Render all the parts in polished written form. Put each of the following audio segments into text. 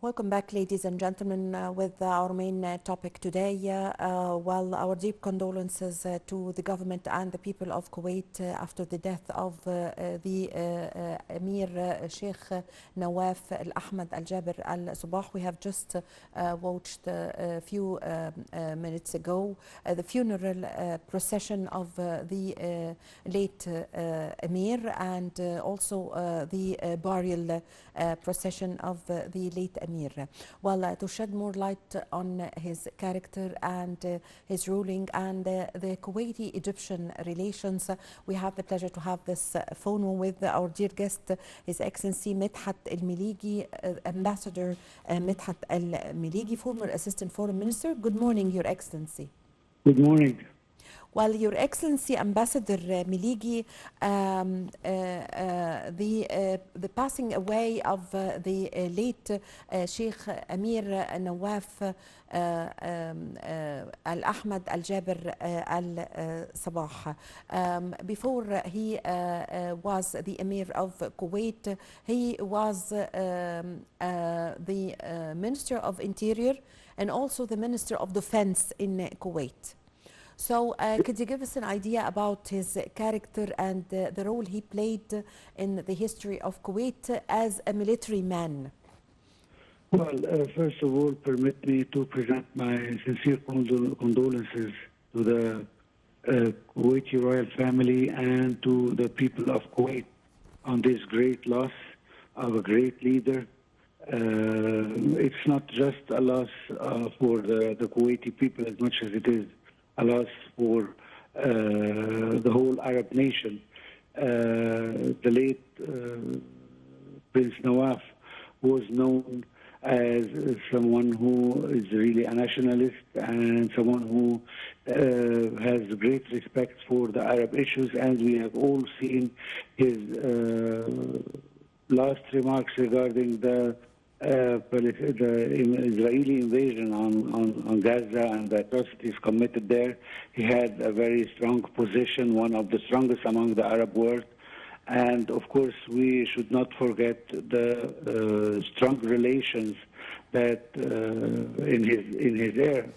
Welcome back, ladies and gentlemen, with our main topic today. Our deep condolences to the government and the people of Kuwait after the death of the Emir Sheikh Nawaf Al Ahmad Al Jaber Al Sabah. We have just watched a few minutes ago the funeral procession of the late Emir, and also the burial procession of the late Emir. Well, to shed more light on his character and his ruling and the Kuwaiti-Egyptian relations, we have the pleasure to have this phone with our dear guest, His Excellency Medhat Meligi, Ambassador Medhat Meligi, former Assistant Foreign Minister. Good morning, Your Excellency. Good morning. Well, Your Excellency, Ambassador Meligi, the passing away of the late Sheikh Emir Nawaf Al Ahmad Al Jaber Al Sabah. Before he was the Emir of Kuwait, he was the Minister of Interior and also the Minister of Defense in Kuwait. So could you give us an idea about his character and the role he played in the history of Kuwait as a military man? Well, first of all, permit me to present my sincere condolences to the Kuwaiti royal family and to the people of Kuwait on this great loss of a great leader. It's not just a loss for the Kuwaiti people as much as it is a loss for the whole Arab nation. The late Prince Nawaf was known as someone who is really a nationalist and someone who has great respect for the Arab issues, and we have all seen his last remarks regarding the Israeli invasion on Gaza and the atrocities committed there. He had a very strong position, one of the strongest among the Arab world. And of course, we should not forget the strong relations that in his era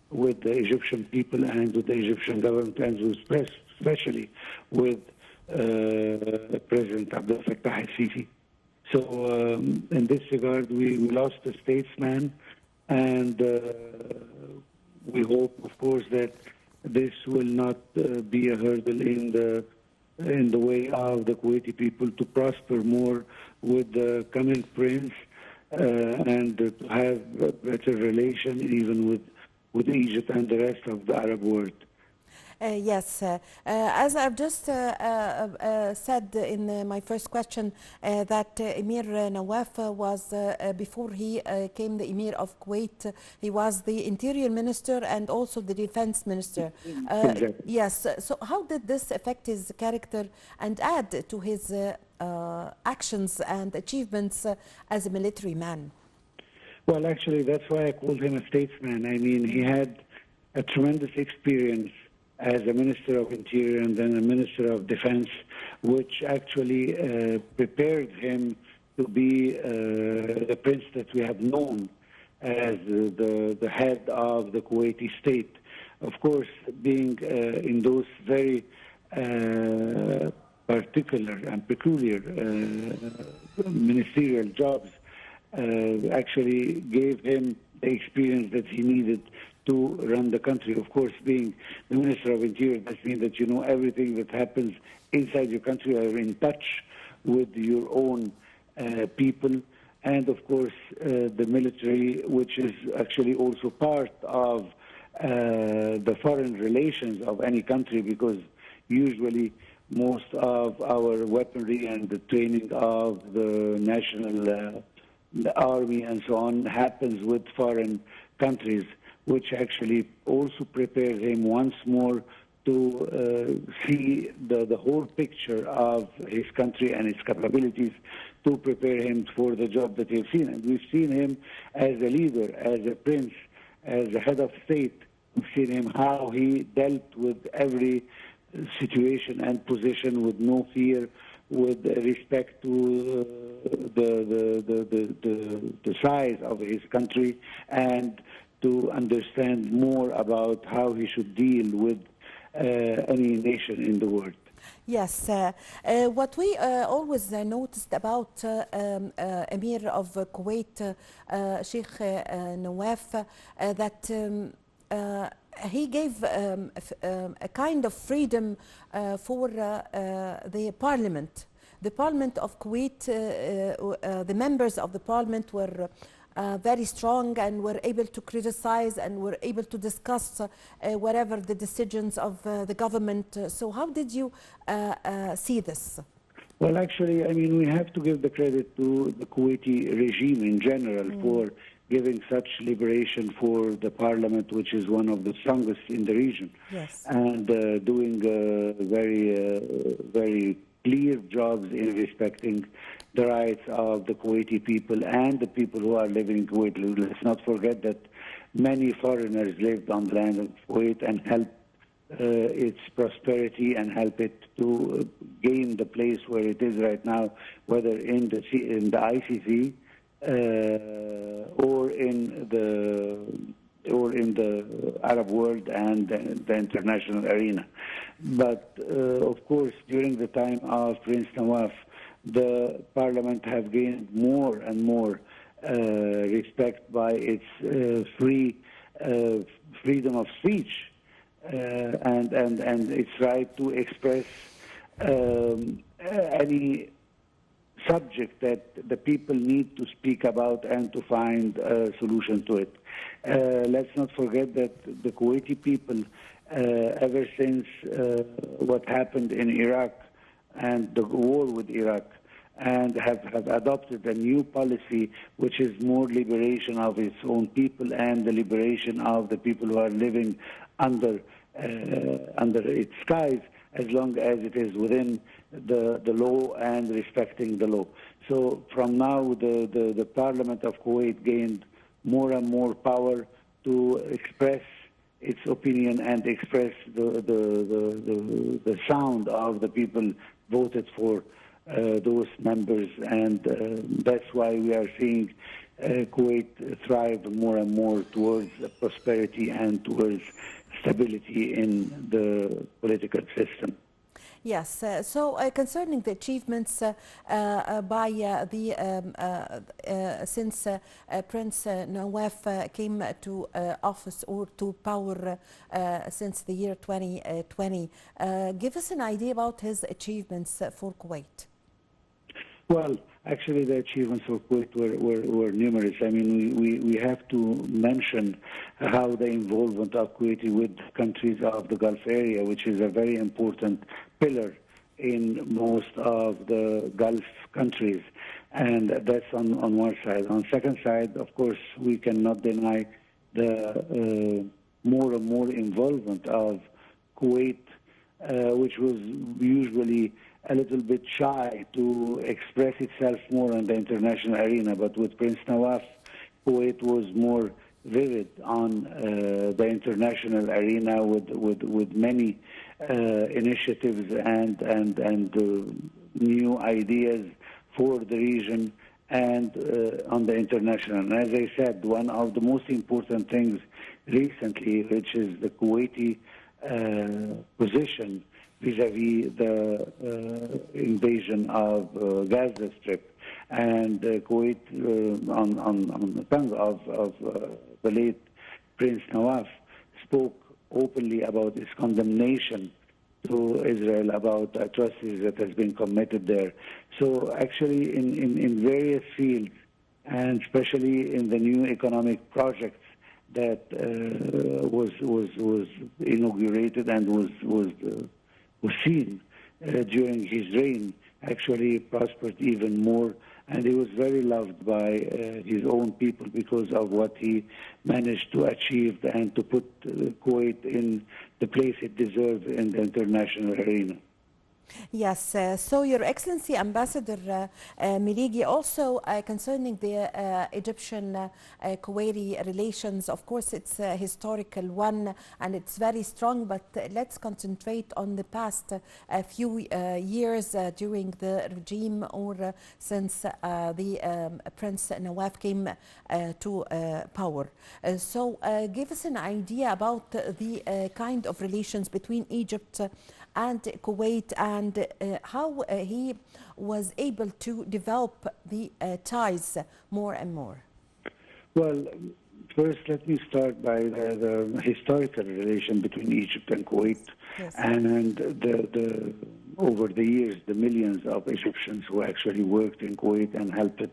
with the Egyptian people and with the Egyptian government, and especially with President Abdel Fattah al-Sisi. So in this regard, we lost a statesman, and we hope, of course, that this will not be a hurdle in the way of the Kuwaiti people to prosper more with the coming prince and to have a better relation even with Egypt and the rest of the Arab world. Yes, as I've just said in my first question, that Emir Nawaf was, before he came the Emir of Kuwait, he was the Interior Minister and also the Defense Minister. Exactly. Yes, so how did this affect his character and add to his actions and achievements as a military man? Well, actually, that's why I called him a statesman. I mean, he had a tremendous experience as a Minister of Interior and then a Minister of Defense, which actually prepared him to be the prince that we have known as the head of the Kuwaiti state. Of course, being in those very particular and peculiar ministerial jobs actually gave him the experience that he needed to run the country. Of course, being the Minister of Interior, that means that you know everything that happens inside your country, you are in touch with your own people, and of course the military, which is actually also part of the foreign relations of any country, because usually most of our weaponry and the training of the national the army and so on happens with foreign countries, which actually also prepares him once more to see the whole picture of his country and its capabilities to prepare him for the job that we've seen. And we've seen him as a leader, as a prince, as a head of state. We've seen him how he dealt with every situation and position with no fear, with respect to the size of his country, and to understand more about how he should deal with any nation in the world. Yes, what we always noticed about Emir of Kuwait, Sheikh Nawaf, that he gave a kind of freedom for the parliament. The parliament of Kuwait, the members of the parliament were very strong and were able to criticize and were able to discuss whatever the decisions of the government. So how did you see this? Well, actually, I mean, we have to give the credit to the Kuwaiti regime in general for giving such liberation for the parliament, which is one of the strongest in the region. Yes. And doing very clear jobs in respecting the rights of the Kuwaiti people and the people who are living in Kuwait. Let's not forget that many foreigners lived on the land of Kuwait and helped its prosperity and help it to gain the place where it is right now, whether in the ICC or in the Arab world and the international arena. But of course, during the time of Prince Nawaf, the parliament have gained more and more respect by its freedom of speech and its right to express any subject that the people need to speak about and to find a solution to it. Let's not forget that the Kuwaiti people, ever since what happened in Iraq and the war with Iraq, and have adopted a new policy which is more liberation of its own people and the liberation of the people who are living under its skies, as long as it is within the law and respecting the law. So from now, the Parliament of Kuwait gained more and more power to express its opinion and express the sound of the people voted for those members, and that's why we are seeing Kuwait thrive more and more towards prosperity and towards stability in the political system. Yes, so concerning the achievements by since Prince Nawaf came to office or to power since the year 2020, give us an idea about his achievements for Kuwait. Well, actually, the achievements for Kuwait were numerous. I mean, we have to mention how the involvement of Kuwait with countries of the Gulf area, which is a very important pillar in most of the Gulf countries. And that's on one side. On the second side, of course, we cannot deny the more and more involvement of Kuwait, which was usually a little bit shy to express itself more on the international arena. But with Prince Nawaf, Kuwait was more vivid on the international arena with many initiatives and new ideas for the region and on the international. And as I said, one of the most important things recently, which is the Kuwaiti position vis-à-vis the invasion of Gaza Strip, and Kuwait, on the tongue of the late Prince Nawaf, spoke openly about its condemnation to Israel about atrocities that has been committed there. So actually in various fields, and especially in the new economic projects that was inaugurated and was seen during his reign, actually prospered even more, and he was very loved by his own people because of what he managed to achieve and to put Kuwait in the place it deserves in the international arena. Yes, so Your Excellency Ambassador Meligi, also concerning the Egyptian-Kuwaiti relations, of course it's a historical one and it's very strong, but let's concentrate on the past few years during the regime or since the Prince Nawaf came to power. So give us an idea about the kind of relations between Egypt and Kuwait and how he was able to develop the ties more and more. Well, first let me start by the historical relation between Egypt and Kuwait, Yes. and over the years, the millions of Egyptians who actually worked in Kuwait and helped it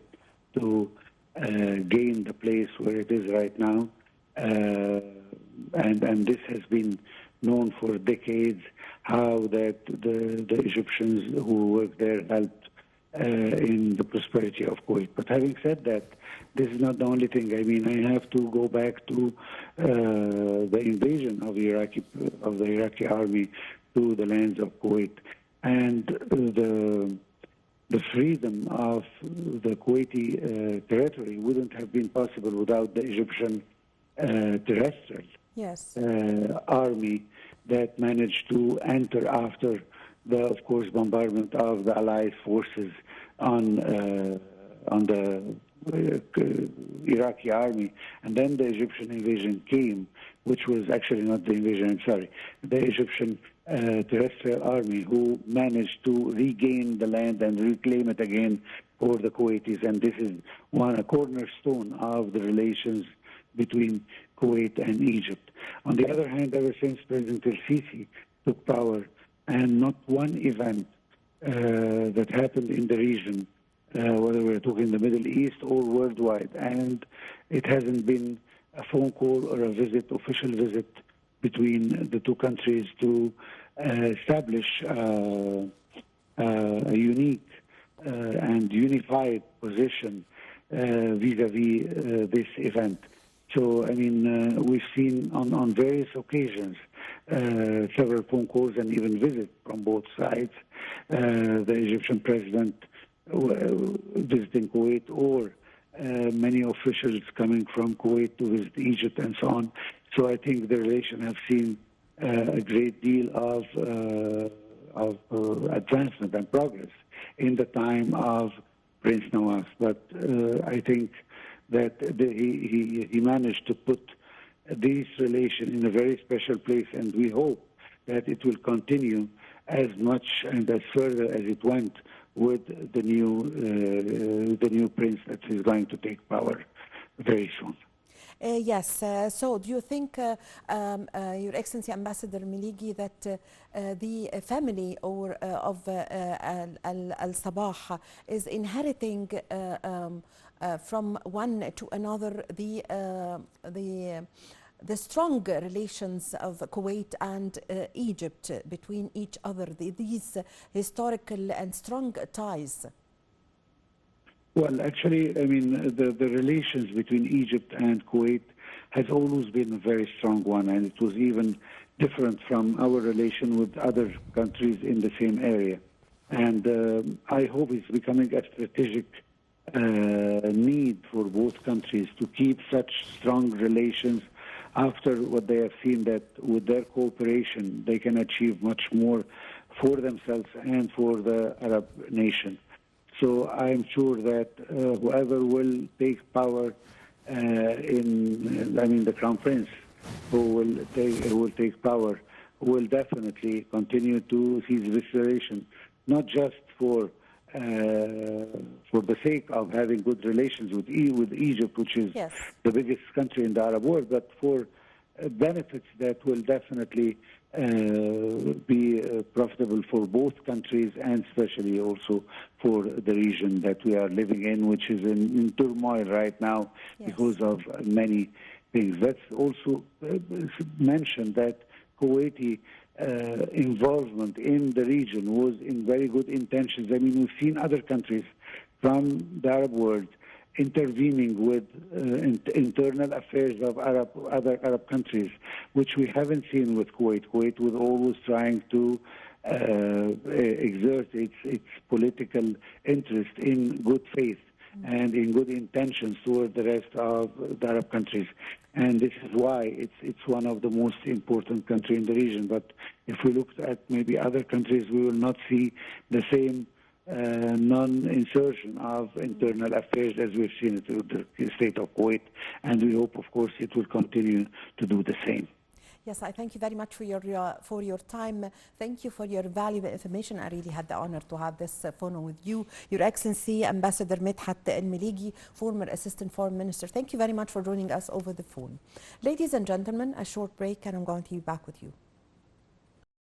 to gain the place where it is right now. And this has been known for decades, how that the Egyptians who work there helped in the prosperity of Kuwait. But having said that, this is not the only thing. I mean, I have to go back to the invasion of the Iraqi army to the lands of Kuwait, and the freedom of the Kuwaiti territory wouldn't have been possible without the Egyptian terrestrial Yes. army that managed to enter after the, of course, bombardment of the Allied forces on the Iraqi army, and then the Egyptian invasion came, which was actually not the invasion. I'm sorry, the Egyptian terrestrial army who managed to regain the land and reclaim it again for the Kuwaitis, and this is a cornerstone of the relations between Kuwait and Egypt. On the other hand, ever since President el-Sisi took power, and not one event that happened in the region, whether we're talking the Middle East or worldwide, and it hasn't been a phone call or a visit, official visit between the two countries to establish a unique and unified position vis-a-vis this event. So, I mean, we've seen on various occasions several phone calls and even visits from both sides. The Egyptian president visiting Kuwait, or many officials coming from Kuwait to visit Egypt and so on. So I think the relation have seen a great deal of advancement and progress in the time of Prince Nawaf. But I think that he managed to put this relation in a very special place, and we hope that it will continue as much and as further as it went with the new prince that is going to take power very soon. Yes. So, do you think, Your Excellency Ambassador Meligi, that the family of Al-Sabah is inheriting from one to another the strong relations of Kuwait and Egypt between each other, these historical and strong ties? Well, actually, I mean, the relations between Egypt and Kuwait has always been a very strong one, and it was even different from our relation with other countries in the same area. And I hope it's becoming a strategic need for both countries to keep such strong relations after what they have seen, that with their cooperation, they can achieve much more for themselves and for the Arab nation. So I'm sure that whoever will take power the Crown Prince who will take power will definitely continue to seize this relation, not just for the sake of having good relations with Egypt, which is Yes. the biggest country in the Arab world, but for benefits that will definitely be profitable for both countries, and especially also for the region that we are living in, which is in turmoil right now. Yes. Because of many things. Let's also mention that Kuwaiti involvement in the region was in very good intentions. I mean, we've seen other countries from the Arab world intervening with internal affairs of other Arab countries, which we haven't seen with Kuwait. Kuwait was always trying to exert its political interest in good faith and in good intentions toward the rest of the Arab countries. And this is why it's one of the most important countries in the region. But if we look at maybe other countries, we will not see the same non-insertion of internal affairs as we've seen it with the state of Kuwait. And we hope, of course, it will continue to do the same. Yes, I thank you very much for your time. Thank you for your valuable information. I really had the honor to have this phone with you, Your Excellency Ambassador Medhat Meligi, former Assistant Foreign Minister. Thank you very much for joining us over the phone. Ladies and gentlemen, a short break and I'm going to be back with you.